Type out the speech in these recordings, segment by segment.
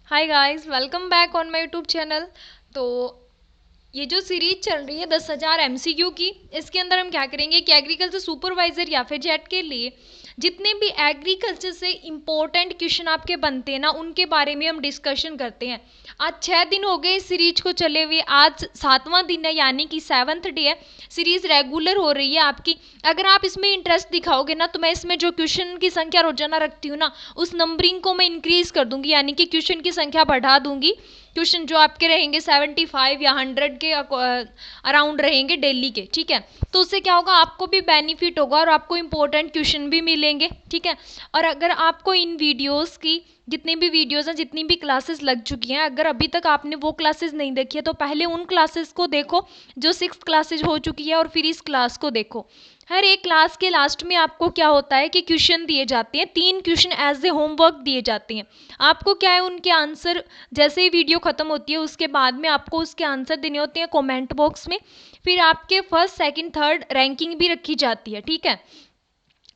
Hi guys, welcome back on my YouTube channel. तो ये जो सीरीज चल रही है 10,000 MCQ की, इसके अंदर हम क्या करेंगे कि एग्रीकल्चर सुपरवाइजर या फिर जेट के लिए जितने भी एग्रीकल्चर से इम्पोर्टेंट क्वेश्चन आपके बनते हैं ना, उनके बारे में हम डिस्कशन करते हैं। आज 6 दिन हो गए इस सीरीज को चले हुए, आज 7वां दिन है, यानी कि 7th डे है। सीरीज रेगुलर हो रही है आपकी। अगर आप इसमें इंटरेस्ट दिखाओगे ना, तो मैं इसमें जो क्वेश्चन की संख्या रोजाना रखती हूँ ना, उस नंबरिंग को मैं इंक्रीज कर दूंगी, यानी कि क्वेश्चन की संख्या बढ़ा दूंगी। क्वेश्चन जो आपके रहेंगे 75 या 100 के अराउंड रहेंगे डेली के, ठीक है। तो उससे क्या होगा, आपको भी बेनिफिट होगा और आपको इंपॉर्टेंट क्वेश्चन भी मिलेंगे, ठीक है। और अगर आपको इन वीडियोस की जितनी भी वीडियोस हैं, जितनी भी क्लासेस लग चुकी हैं, अगर अभी तक आपने वो क्लासेस नहीं देखी है तो पहले उन क्लासेस को देखो जो 6 क्लासेज हो चुकी है, और फिर इस क्लास को देखो। हर एक क्लास के लास्ट में आपको क्या होता है कि क्वेश्चन दिए जाते हैं, 3 क्वेश्चन एज ए होमवर्क दिए जाते हैं। आपको क्या है, उनके आंसर जैसे ही वीडियो खत्म होती है उसके बाद में आपको उसके आंसर देने होते हैं कमेंट बॉक्स में। फिर आपके फर्स्ट सेकंड थर्ड रैंकिंग भी रखी जाती है, ठीक है।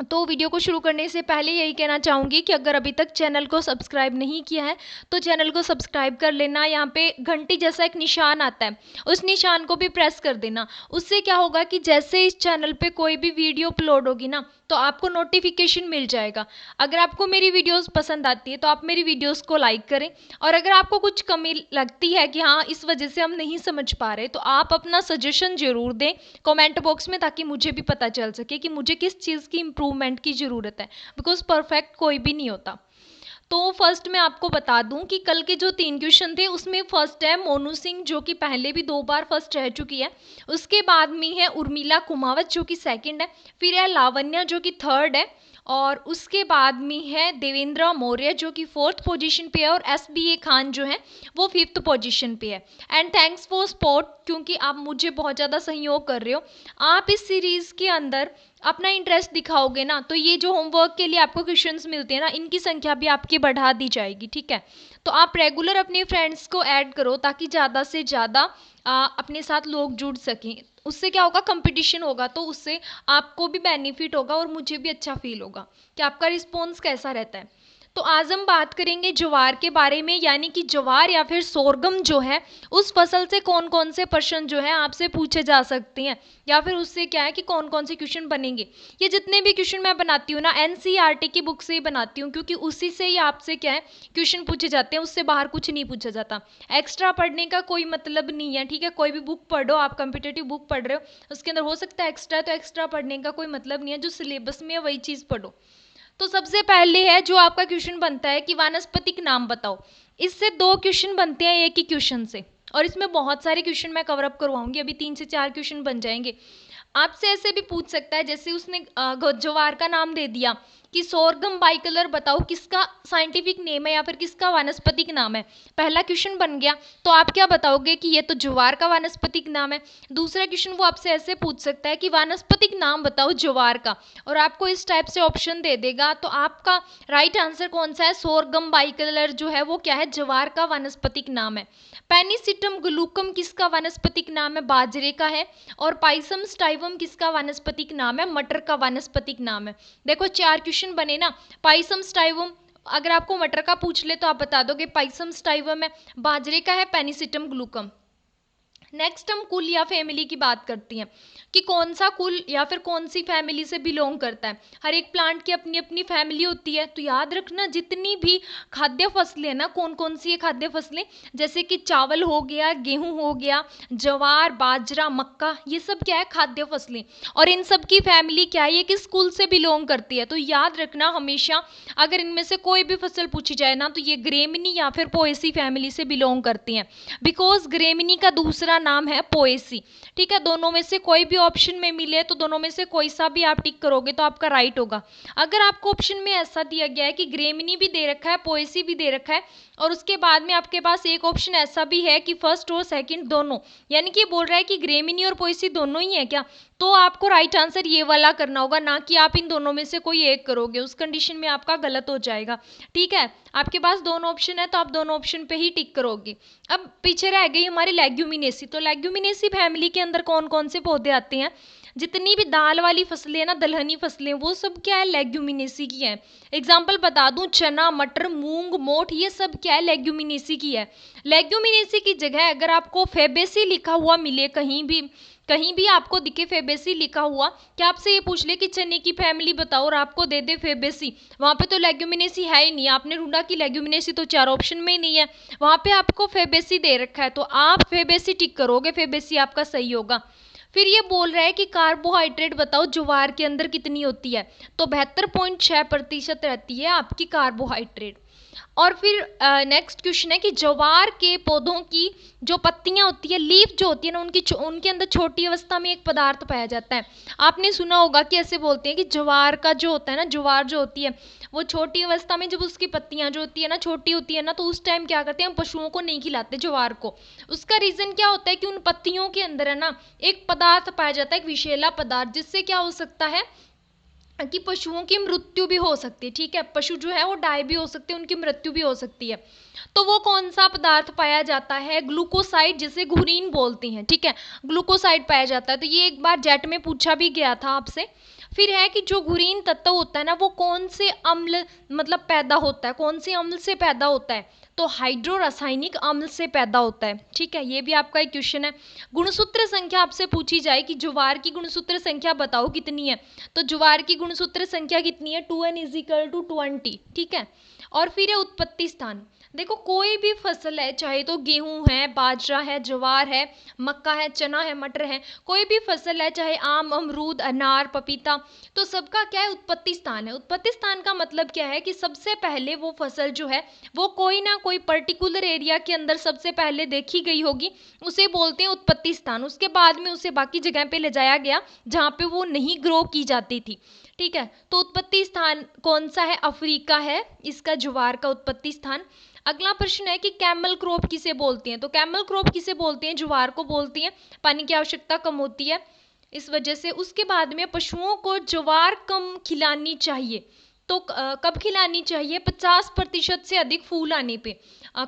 तो वीडियो को शुरू करने से पहले यही कहना चाहूँगी कि अगर अभी तक चैनल को सब्सक्राइब नहीं किया है तो चैनल को सब्सक्राइब कर लेना। यहाँ पे घंटी जैसा एक निशान आता है, उस निशान को भी प्रेस कर देना। उससे क्या होगा कि जैसे इस चैनल पे कोई भी वीडियो अपलोड होगी ना, तो आपको नोटिफिकेशन मिल जाएगा। अगर आपको मेरी वीडियोस पसंद आती है तो आप मेरी वीडियोस को लाइक करें, और अगर आपको कुछ कमी लगती है कि हाँ इस वजह से हम नहीं समझ पा रहे, तो आप अपना सजेशन जरूर दें कमेंट बॉक्स में, ताकि मुझे भी पता चल सके कि मुझे किस चीज़ की इम्प्रूवमेंट की ज़रूरत है, बिकॉज परफेक्ट कोई भी नहीं होता। तो फर्स्ट मैं आपको बता दूं कि कल के जो 3 क्वेश्चन थे उसमें फर्स्ट है मोनू सिंह, जो कि पहले भी 2 बार फर्स्ट रह चुकी है। उसके बाद में है उर्मिला कुमावत जो कि सेकंड है। फिर है लावण्या जो कि थर्ड है। और उसके बाद में है देवेंद्र मौर्य जो कि 4th पोजीशन पे है। और SBA खान जो है वो 5th पोजीशन पे है। एंड थैंक्स फॉर सपोर्ट, क्योंकि आप मुझे बहुत ज़्यादा सहयोग कर रहे हो। आप इस सीरीज़ के अंदर अपना इंटरेस्ट दिखाओगे ना, तो ये जो होमवर्क के लिए आपको क्वेश्चंस मिलते हैं ना, इनकी संख्या भी आपकी बढ़ा दी जाएगी, ठीक है। तो आप रेगुलर अपने फ्रेंड्स को ऐड करो ताकि ज़्यादा से ज़्यादा अपने साथ लोग जुड़ सकें। उससे क्या होगा, कंपटीशन होगा, तो उससे आपको भी बेनिफिट होगा और मुझे भी अच्छा फील होगा कि आपका रिस्पॉन्स कैसा रहता है। तो आज हम बात करेंगे ज्वार के बारे में, यानी कि ज्वार या फिर सोरगम जो है, उस फसल से कौन कौन से प्रश्न जो है आपसे पूछे जा सकते हैं, या फिर उससे क्या है कि कौन कौन से क्वेश्चन बनेंगे। ये जितने भी क्वेश्चन मैं बनाती हूँ ना, NCERT की बुक से ही बनाती हूँ, क्योंकि उसी से ही आपसे क्या है क्वेश्चन पूछे जाते हैं, उससे बाहर कुछ नहीं पूछा जाता। एक्स्ट्रा पढ़ने का कोई मतलब नहीं है, ठीक है। कोई भी बुक पढ़ो, आप कम्पिटेटिव बुक पढ़ रहे हो, उसके अंदर हो सकता है एक्स्ट्रा, तो एक्स्ट्रा पढ़ने का कोई मतलब नहीं है। जो सिलेबस में है वही चीज़ पढ़ो। तो सबसे पहले है जो आपका क्वेश्चन बनता है कि वानस्पतिक नाम बताओ। इससे 2 क्वेश्चन बनते हैं एक ही क्वेश्चन से, और इसमें बहुत सारे क्वेश्चन मैं कवर अप करवाऊंगी। अभी 3 से 4 क्वेश्चन बन जाएंगे। आपसे ऐसे भी पूछ सकता है, जैसे उसने ज्वार का नाम दे दिया कि सोरगम बाइकलर बताओ किसका साइंटिफिक नेम है या फिर किसका वानस्पतिक नाम है। पहला क्वेश्चन बन गया, तो आप क्या बताओगे कि ये तो ज्वार का वानस्पतिक नाम है। दूसरा क्वेश्चन वो आपसे ऐसे पूछ सकता है कि वानस्पतिक नाम बताओ ज्वार का, और आपको इस टाइप से ऑप्शन दे देगा। तो आपका राइट आंसर कौन सा है, सोरगम बाइकलर जो है वो क्या है, ज्वार का वानस्पतिक नाम है। पेनिसिटम ग्लूकम किसका वानस्पतिक नाम है, बाजरे का है। और पाइसम स्टाइवम किसका वानस्पतिक नाम है, मटर का वानस्पतिक नाम है। देखो 4 क्वेश्चन बने ना। पाइसम स्टाइवम, अगर आपको मटर का पूछ ले तो आप बता दोगे पाइसम स्टाइवम है। बाजरे का है पेनिसिटम ग्लूकम। नेक्स्ट हम कुल या फैमिली की बात करती हैं कि कौन सा कुल या फिर कौन सी फैमिली से बिलोंग करता है। हर एक प्लांट की अपनी अपनी फैमिली होती है। तो याद रखना, जितनी भी खाद्य फसलें ना, कौन कौन सी है खाद्य फसलें, जैसे कि चावल हो गया, गेहूं हो गया, ज्वार, बाजरा, मक्का, ये सब क्या है खाद्य फसलें। और इन सब की फैमिली क्या है, ये किस कुल से बिलोंग करती है। तो याद रखना हमेशा, अगर इनमें से कोई भी फसल पूछी जाए ना, तो ये ग्रेमिनी या फिर पोएसी फैमिली से बिलोंग करती हैं। बिकॉज ग्रेमिनी का दूसरा नाम है पोएसी, ठीक है। दोनों में से कोई भी ऑप्शन में मिले तो दोनों में से कोई सा भी आप टिक करोगे तो आपका राइट होगा। अगर आपको ऑप्शन में ऐसा दिया गया है कि ग्रेमिनी भी दे रखा है, पोएसी भी दे रखा है, और उसके बाद में आपके पास एक ऑप्शन ऐसा भी है कि फर्स्ट और सेकंड दोनों, यानी कि बोल रहा है कि ग्रेमिनी और पोएसी दोनों ही है क्या, तो आपको राइट आंसर ये वाला करना होगा, ना कि आप इन दोनों में से कोई एक करोगे। उस कंडीशन में आपका गलत हो जाएगा, ठीक है। आपके पास दोनों ऑप्शन है तो आप दोनों ऑप्शन पे ही टिक करोगे। अब पीछे रह गई हमारी लेग्यूमिनेसी। तो लेग्यूमिनेसी फैमिली के अंदर कौन कौन से पौधे आते हैं, जितनी भी दाल वाली फसलें ना, दलहनी फसलें, वो सब क्या है, लेग्यूमिनेसी की है। एग्जाम्पल बता दूं, चना, मटर, मूंग, मोठ, ये सब क्या है, लेग्यूमिनेसी की है। लेग्यूमिनेसी की जगह अगर आपको फेबेसी लिखा हुआ मिले कहीं भी आपको दिखे फेबेसी लिखा हुआ, क्या आपसे ये पूछ ले कि चने की फैमिली बताओ और आपको दे दे फेबेसी, वहां पे तो लेग्यूमिनेसी है ही नहीं, आपने ढूंढा कि लेग्यूमिनेसी तो 4 ऑप्शन में ही नहीं है, वहां पे आपको फेबेसी दे रखा है, तो आप फेबेसी टिक करोगे, फेबेसी आपका सही होगा। फिर ये बोल रहा है कि कार्बोहाइड्रेट बताओ ज्वार के अंदर कितनी होती है, तो 72.6% रहती है आपकी कार्बोहाइड्रेट। और फिर नेक्स्ट क्वेश्चन है कि ज्वार के पौधों की जो पत्तियां होती है, लीफ जो होती है ना, उनके अंदर छोटी अवस्था में एक पदार्थ पाया जाता है। आपने सुना होगा कि ऐसे बोलते हैं कि ज्वार का जो होता है ना, ज्वार जो होती है वो छोटी अवस्था में, जब उसकी पत्तियां जो होती है ना छोटी होती है ना, तो उस टाइम क्या करते हैं, हम पशुओं को नहीं खिलाते ज्वार को। उसका रीजन क्या होता है कि उन पत्तियों के अंदर है ना एक पदार्थ पाया जाता है, एक विषैला पदार्थ, जिससे क्या हो सकता है कि पशुओं की मृत्यु भी हो सकती है। ठीक है, पशु जो है वो डाई भी हो सकते हैं, उनकी मृत्यु भी हो सकती है। तो वो कौन सा पदार्थ पाया जाता है, ग्लूकोसाइड, जिसे घुरीन बोलते हैं। ठीक है, ग्लूकोसाइड पाया जाता है, तो ये एक बार जेट में पूछा भी गया था आपसे। फिर है कि जो घुरीन तत्व होता है ना, वो कौन से अम्ल मतलब पैदा होता है, कौन से अम्ल से पैदा होता है, तो हाइड्रो रासायनिक अम्ल से पैदा होता है। ठीक है, ये भी आपका एक क्वेश्चन है। गुणसूत्र संख्या आपसे पूछी जाए कि ज्वार की गुणसूत्र संख्या बताओ कितनी है, तो ज्वार की गुणसूत्र संख्या कितनी है, 2n = 20। ठीक है, और फिर है उत्पत्ति स्थान। देखो कोई भी फसल है, चाहे तो गेहूं है, बाजरा है, ज्वार है, मक्का है, चना है, मटर है, कोई भी फसल है, चाहे आम, अमरूद, अनार, पपीता, तो सबका क्या है, उत्पत्ति स्थान है। उत्पत्ति स्थान का मतलब क्या है कि सबसे पहले वो फसल जो है वो कोई ना कोई पर्टिकुलर एरिया के अंदर सबसे पहले देखी गई होगी, उसे बोलते हैं उत्पत्ति स्थान। उसके बाद में उसे बाकी जगह पे ले जाया गया जहाँ पे वो नहीं ग्रो की जाती थी। ठीक है, तो उत्पत्ति स्थान कौन सा है, अफ्रीका है इसका ज्वार का उत्पत्ति स्थान। अगला प्रश्न है कि कैमल क्रॉप किसे बोलते हैं, तो कैमल क्रॉप किसे बोलते हैं, ज्वार को बोलती हैं, पानी की आवश्यकता कम होती है इस वजह से। उसके बाद में पशुओं को ज्वार कम खिलानी चाहिए, तो कब खिलानी चाहिए, 50% से अधिक फूल आने पे।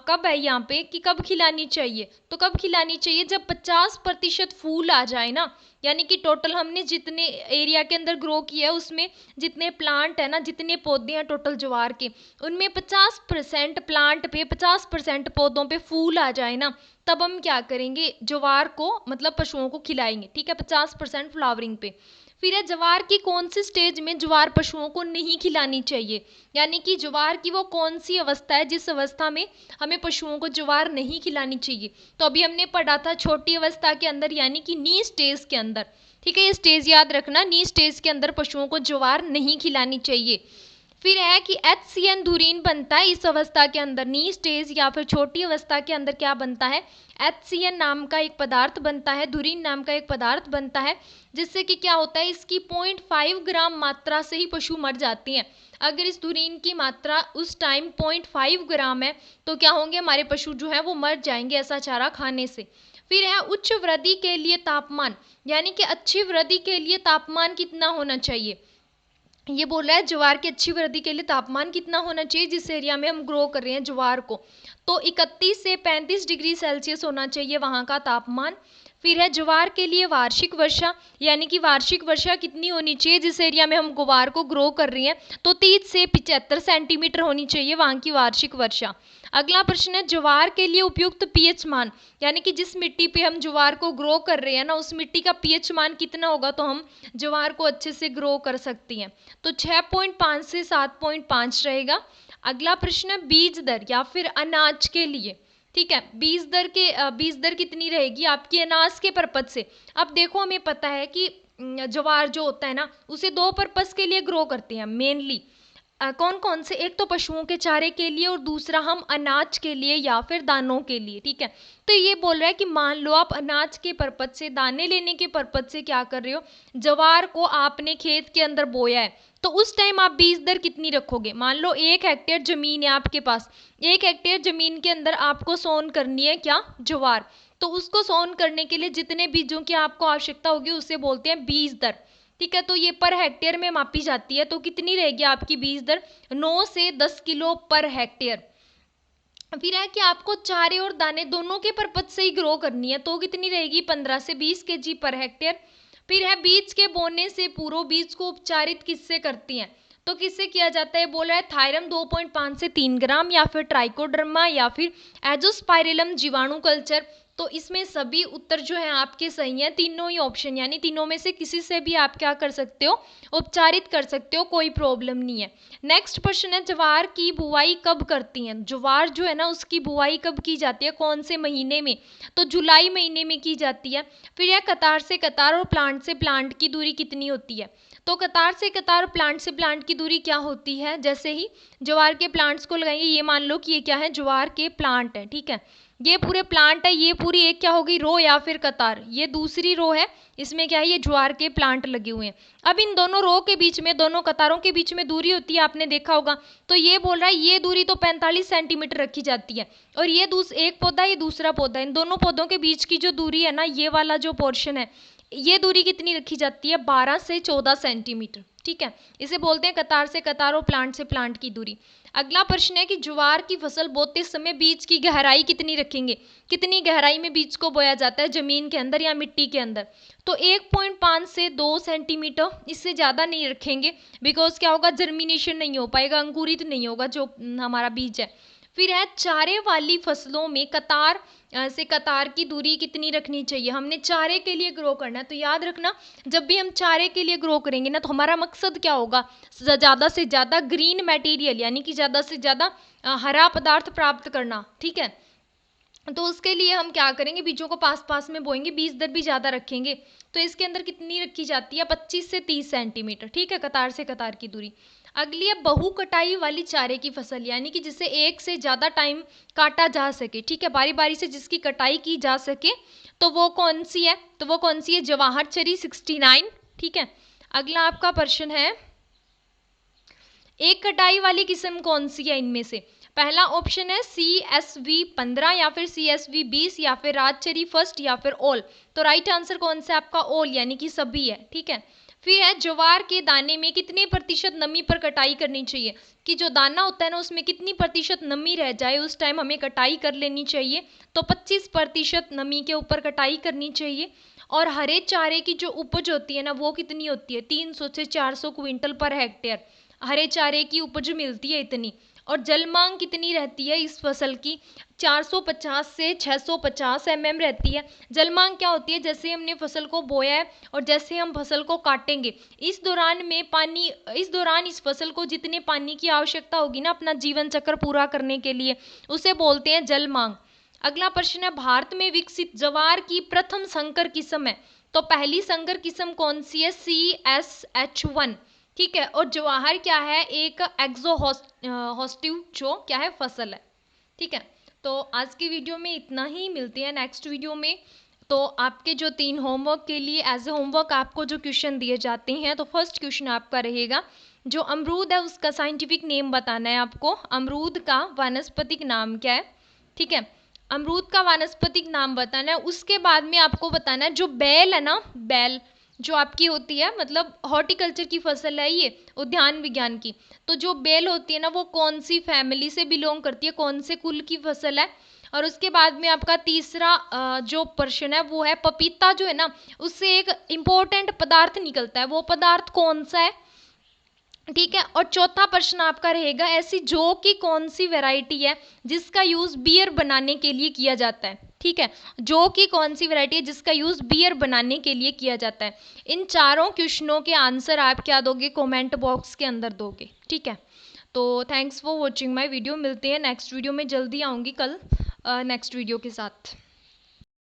कब है यहाँ पे कि कब खिलानी चाहिए, तो कब खिलानी चाहिए, जब 50% फूल आ जाए ना, यानी कि टोटल हमने जितने एरिया के अंदर ग्रो किया है उसमें जितने प्लांट है ना, जितने पौधे हैं टोटल ज्वार के, उनमें 50% प्लांट पे, 50% पौधों पे फूल आ जाए ना, तब हम क्या करेंगे, ज्वार को मतलब पशुओं को खिलाएंगे। ठीक है, 50% फ्लावरिंग पे। फिर है ज्वार की कौन सी स्टेज में ज्वार पशुओं को नहीं खिलानी चाहिए, यानी कि ज्वार की वो कौन सी अवस्था है जिस अवस्था में हमें पशुओं को ज्वार नहीं खिलानी चाहिए, तो अभी हमने पढ़ा था छोटी अवस्था के अंदर, यानी कि नी स्टेज के अंदर। ठीक है, ये स्टेज याद रखना, नी स्टेज के अंदर पशुओं को ज्वार नहीं खिलानी चाहिए। फिर है कि HCN धुरीन बनता है इस अवस्था के अंदर, नी स्टेज या फिर छोटी अवस्था के अंदर क्या बनता है, HCN नाम का एक पदार्थ बनता है, धुरीन नाम का एक पदार्थ बनता है, जिससे कि क्या होता है, इसकी 0.5 ग्राम मात्रा से ही पशु मर जाती हैं। अगर इस धुरीन की मात्रा उस टाइम 0.5 ग्राम है तो क्या होंगे, हमारे पशु जो है वो मर जाएंगे ऐसा चारा खाने से। फिर है उच्च वृद्धि के लिए तापमान, यानी कि अच्छी वृद्धि के लिए तापमान कितना होना चाहिए, ये बोल रहा है ज्वार की अच्छी वृद्धि के लिए तापमान कितना होना चाहिए जिस एरिया में हम ग्रो कर रहे हैं ज्वार को, तो 31 से 35 डिग्री सेल्सियस होना चाहिए वहाँ का तापमान। फिर है ज्वार के लिए वार्षिक वर्षा, यानी कि वार्षिक वर्षा कितनी होनी चाहिए जिस एरिया में हम ज्वार को ग्रो कर रहे हैं, तो 30 से 75 सेंटीमीटर होनी चाहिए वहाँ की वार्षिक वर्षा। अगला प्रश्न है ज्वार के लिए उपयुक्त पीएच मान, यानी कि जिस मिट्टी पे हम ज्वार को ग्रो कर रहे हैं ना, उस मिट्टी का पीएच मान कितना होगा तो हम ज्वार को अच्छे से ग्रो कर सकती हैं, तो 6.5 से 7.5 रहेगा। अगला प्रश्न है बीज दर या फिर अनाज के लिए। ठीक है, बीज दर कितनी रहेगी आपकी अनाज के पर्पज से। अब देखो हमें पता है कि ज्वार जो होता है ना उसे 2 पर्पज के लिए ग्रो करते हैं मेनली, कौन कौन से, एक तो पशुओं के चारे के लिए और दूसरा हम अनाज के लिए या फिर दानों के लिए। ठीक है, तो ये बोल रहा है कि मान लो आप अनाज के पर्पज से, दाने लेने के पर्पज से क्या कर रहे हो, ज्वार को आपने खेत के अंदर बोया है, तो उस टाइम आप बीज दर कितनी रखोगे, मान लो 1 हेक्टेयर जमीन है आपके पास, 1 हेक्टेयर जमीन के अंदर आपको सोन करनी है क्या, ज्वार, तो उसको सोन करने के लिए जितने बीजों की आपको आवश्यकता होगी उसे बोलते हैं बीज दर। ठीक है, तो ये पर हेक्टेयर में मापी जाती है, तो कितनी रहेगी आपकी बीज दर, 9 से 10 किलो पर हेक्टेयर। फिर है कि आपको चारे और दाने दोनों के पर्पज से ही ग्रो करनी है, तो कितनी रहेगी, 15 से 20 kg पर हेक्टेयर। फिर है बीज के बोने से पूर्व बीज को उपचारित किससे करती हैं, तो किससे किया जाता है, बोल रहा है थायरम 2.5 से 3 ग्राम, या फिर ट्राइकोडर्मा, या फिर एजोस्पाइरिलम जीवाणु कल्चर। तो इसमें सभी उत्तर जो है आपके सही हैं, तीनों ही ऑप्शन, यानी तीनों में से किसी से भी आप क्या कर सकते हो, उपचारित कर सकते हो, कोई प्रॉब्लम नहीं है। नेक्स्ट क्वेश्चन है ज्वार की बुआई कब करती हैं, ज्वार जो है ना उसकी बुआई कब की जाती है, कौन से महीने में, तो जुलाई महीने में की जाती है। फिर यह कतार से कतार और प्लांट से प्लांट की दूरी कितनी होती है, तो कतार से कतार प्लांट से प्लांट की दूरी क्या होती है, जैसे ही ज्वार के प्लांट्स को लगाएंगे, ये मान लो कि ये क्या है, ज्वार के प्लांट है, ठीक है, ये पूरे प्लांट है, ये पूरी एक क्या होगी, रो या फिर कतार, ये दूसरी रो है, इसमें क्या है, ये ज्वार के प्लांट लगे हुए हैं। अब इन दोनों रो के बीच में, दोनों कतारों के बीच में दूरी होती है, आपने देखा होगा, तो ये बोल रहा है ये दूरी तो 45 सेंटीमीटर रखी जाती है, और ये एक पौधा, ये दूसरा पौधा, इन दोनों पौधों के बीच की जो दूरी है ना, ये वाला जो पोर्शन है, ये दूरी कितनी रखी जाती है, 12 से 14 सेंटीमीटर, ठीक है, इसे बोलते हैं कतार से कतार और प्लांट से प्लांट की दूरी। अगला प्रश्न है कि ज्वार की फसल बोते समय बीज की गहराई कितनी रखेंगे, कितनी गहराई में बीज को बोया जाता है, जमीन के अंदर या मिट्टी के अंदर, तो 1.5 से 2 सेंटीमीटर, इससे ज़्यादा नहीं रखेंगे, बिकॉज क्या होगा, जर्मिनेशन नहीं हो पाएगा, अंकुरित नहीं होगा जो हमारा बीज है। फिर है चारे वाली फसलों में कतार से कतार की दूरी कितनी रखनी चाहिए, हमने चारे के लिए ग्रो करना है, तो याद रखना जब भी हम चारे के लिए ग्रो करेंगे ना, तो हमारा मकसद क्या होगा, ज़्यादा से ज़्यादा ग्रीन मटेरियल, यानी कि ज़्यादा से ज़्यादा हरा पदार्थ प्राप्त करना, ठीक है, तो उसके लिए हम क्या करेंगे, बीजों को पास पास में बोएंगे, बीज दर भी ज़्यादा रखेंगे, तो इसके अंदर कितनी रखी जाती है, 25 से 30 सेंटीमीटर, ठीक है, कतार से कतार की दूरी। अगली है बहु कटाई वाली चारे की फसल, यानी कि जिसे एक से ज़्यादा टाइम काटा जा सके, ठीक है, बारी बारी से जिसकी कटाई की जा सके, तो वो कौन सी है, तो वो कौन सी है, जवाहर चरी 69, ठीक है। अगला आपका प्रश्न है एक कटाई वाली किस्म कौन सी है इनमें से, पहला ऑप्शन है CSV 15, या फिर CSV 20, या फिर राजचरी फर्स्ट, या फिर ऑल, तो राइट आंसर कौन सा आपका ऑल, यानी कि सभी है, ठीक है। फिर है ज्वार के दाने में कितने प्रतिशत नमी पर कटाई करनी चाहिए, कि जो दाना होता है ना उसमें कितनी प्रतिशत नमी रह जाए उस टाइम हमें कटाई कर लेनी चाहिए, तो 25% नमी के ऊपर कटाई करनी चाहिए। और हरे चारे की जो उपज होती है ना वो कितनी होती है, 300 से 400 क्विंटल पर हेक्टेयर हरे चारे की उपज मिलती है इतनी। और जल मांग कितनी रहती है इस फसल की, 450 से 650 रहती है। जल मांग क्या होती है, जैसे हमने फसल को बोया है और जैसे हम फसल को काटेंगे, इस दौरान इस फसल को जितने पानी की आवश्यकता होगी ना अपना जीवन चक्र पूरा करने के लिए, उसे बोलते हैं जल मांग। अगला प्रश्न है भारत में विकसित ज्वार की प्रथम संकर किस्म है, तो पहली संकर किस्म कौन सी है, CSH1, ठीक है। और ज्वार क्या है, एक एक्सोहोस्टिव जो क्या है फसल है, ठीक है। तो आज की वीडियो में इतना ही, मिलते हैं नेक्स्ट वीडियो में। तो आपके जो 3 होमवर्क के लिए एज ए होमवर्क आपको जो क्वेश्चन दिए जाते हैं, तो फर्स्ट क्वेश्चन आपका रहेगा जो अमरूद है उसका साइंटिफिक नेम बताना है आपको, अमरूद का वानस्पतिक नाम क्या है, ठीक है, अमरूद का वानस्पतिक नाम बताना है। उसके बाद में आपको बताना है जो बेल है ना, बेल जो आपकी होती है, मतलब हॉर्टिकल्चर की फसल है ये, उद्यान विज्ञान की, तो जो बेल होती है ना वो कौन सी फैमिली से बिलोंग करती है, कौन से कुल की फसल है। और उसके बाद में आपका तीसरा जो प्रश्न है वो है पपीता जो है ना उससे एक इम्पोर्टेंट पदार्थ निकलता है, वो पदार्थ कौन सा है, ठीक है। और चौथा प्रश्न आपका रहेगा ऐसी जौ की कौन सी वैरायटी है जिसका यूज बियर बनाने के लिए किया जाता है, ठीक है, जौ की कौन सी वैरायटी है जिसका यूज बियर बनाने के लिए किया जाता है। इन चारों क्वेश्चनों के आंसर आप क्या दोगे, कमेंट बॉक्स के अंदर दोगे, ठीक है। तो thanks for watching my video, मिलते हैं नेक्स्ट वीडियो में, जल्दी आऊँगी कल नेक्स्ट वीडियो के साथ।